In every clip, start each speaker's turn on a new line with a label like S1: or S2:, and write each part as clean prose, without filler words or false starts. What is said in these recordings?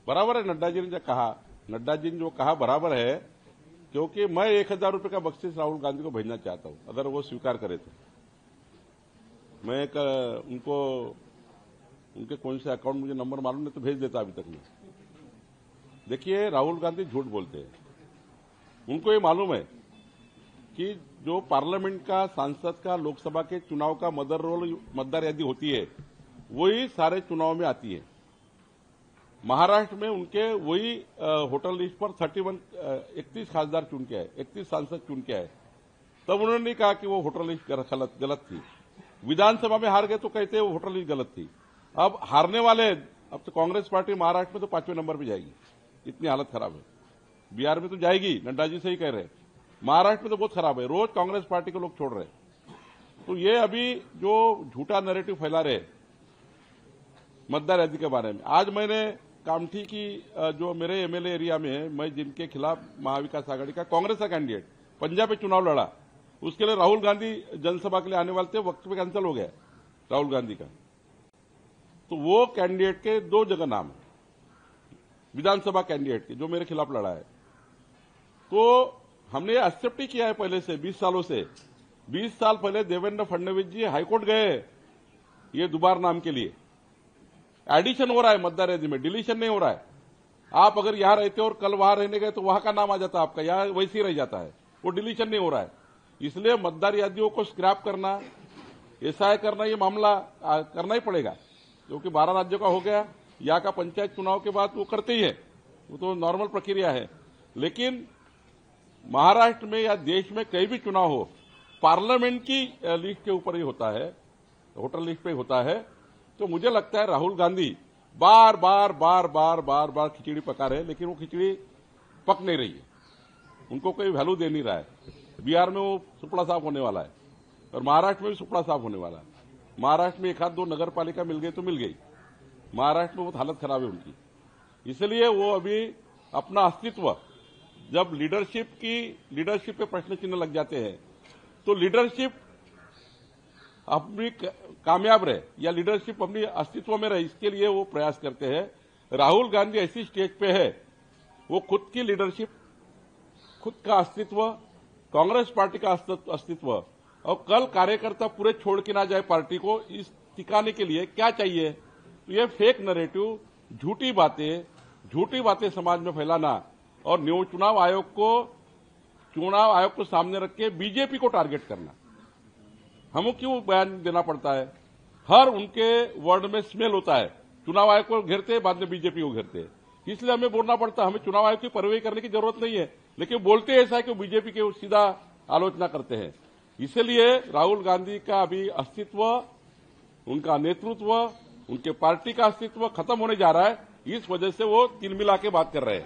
S1: बराबर है नड्डा जी ने जो कहा, नड्डा जी ने जो कहा बराबर है, क्योंकि मैं 1000 रुपये का बख्शीश राहुल गांधी को भेजना चाहता हूं, अगर वो स्वीकार करे तो। मैं उनको उनके कौन से अकाउंट मुझे नंबर मालूम नहीं, तो भेज देता अभी तक में। देखिए, राहुल गांधी झूठ बोलते हैं। उनको ये मालूम है कि जो पार्लियामेंट का, सांसद का, लोकसभा के चुनाव का मदर रोल मतदार यादी होती है, वही सारे चुनाव में आती है। महाराष्ट्र में उनके वही होटल लिस्ट पर 31 खासदार चुन के आए, 31 सांसद चुन के आए। तब उन्होंने नहीं कहा कि वो होटल लिस्ट गलत थी। विधानसभा में हार गए तो कहते हैं वो होटल लिस्ट गलत थी। अब हारने वाले, अब तो कांग्रेस पार्टी महाराष्ट्र में तो 5वें नंबर पे जाएगी, इतनी हालत खराब है। बिहार में तो जाएगी, नड्डा जी सही कह रहे हैं। महाराष्ट्र में तो बहुत खराब है, रोज कांग्रेस पार्टी को लोग छोड़ रहे हैं। तो ये अभी जो झूठा नैरेटिव फैला रहे मतदार यादी के बारे में, आज मैंने कामठी की जो मेरे एमएलए एरिया में है, मैं जिनके खिलाफ महाविकास आघाड़ी का कांग्रेस का कैंडिडेट पंजाब में चुनाव लड़ा, उसके लिए राहुल गांधी जनसभा के लिए आने वाले थे, वक्त पे कैंसिल हो गया राहुल गांधी का। तो वो कैंडिडेट के 2 जगह नाम है, विधानसभा कैंडिडेट के, जो मेरे खिलाफ लड़ा है। तो हमने एक्सेप्ट ही किया है पहले से, 20 सालों से। 20 साल पहले देवेंद्र फडणवीस जी हाईकोर्ट गए ये दोबारा नाम के लिए। एडिशन हो रहा है मतदार यादी में, डिलीशन नहीं हो रहा है। आप अगर यहां रहते और कल वहां रहने गए तो वहां का नाम आ जाता है आपका, यहां वैसे ही रह जाता है, वो डिलीशन नहीं हो रहा है। इसलिए मतदार यादियों को स्क्रैप करना, एसआई करना, ये मामला करना ही पड़ेगा, क्योंकि 12 राज्यों का हो गया। यहाँ का पंचायत चुनाव के बाद वो करते ही है, वो तो नॉर्मल प्रक्रिया है। लेकिन महाराष्ट्र में या देश में कहीं भी चुनाव हो, पार्लियामेंट की लिस्ट के ऊपर ही होता है, वोटर लिस्ट पे होता है। तो मुझे लगता है राहुल गांधी बार बार खिचड़ी पका रहे हैं, लेकिन वो खिचड़ी पक नहीं रही है, उनको कोई वैल्यू दे नहीं रहा है। बिहार में वो सुपड़ा साफ होने वाला है और महाराष्ट्र में भी सुपड़ा साफ होने वाला है। महाराष्ट्र में 1-2 नगर पालिका मिल गई तो मिल गई, महाराष्ट्र में बहुत हालत खराब है उनकी। इसलिए वो अभी अपना अस्तित्व, जब लीडरशिप पे प्रश्न चिन्ह लग जाते हैं, तो लीडरशिप अपनी कामयाब रहे या लीडरशिप अपनी अस्तित्व में रहे, इसके लिए वो प्रयास करते हैं। राहुल गांधी ऐसी स्टेज पे है, वो खुद की लीडरशिप, खुद का अस्तित्व, कांग्रेस पार्टी का अस्तित्व, और कल कार्यकर्ता पूरे छोड़ के ना जाए पार्टी को, इस टिकाने के लिए क्या चाहिए? तो ये फेक नैरेटिव, झूठी बातें समाज में फैलाना और चुनाव आयोग को सामने रख के बीजेपी को टारगेट करना। हमें क्यों बयान देना पड़ता है? हर उनके वर्ड में स्मेल होता है, चुनाव आयोग को घेरते बाद में बीजेपी को घेरते, इसलिए हमें बोलना पड़ता है। हमें चुनाव आयोग की पैरवी करने की जरूरत नहीं है, लेकिन बोलते ऐसा है कि बीजेपी के सीधा आलोचना करते हैं। इसलिए राहुल गांधी का अभी अस्तित्व, उनका नेतृत्व, उनके पार्टी का अस्तित्व खत्म होने जा रहा है। इस वजह से वो तिलमिला के बात कर रहे हैं।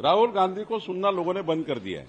S1: राहुल गांधी को सुनना लोगों ने बंद कर दिया है।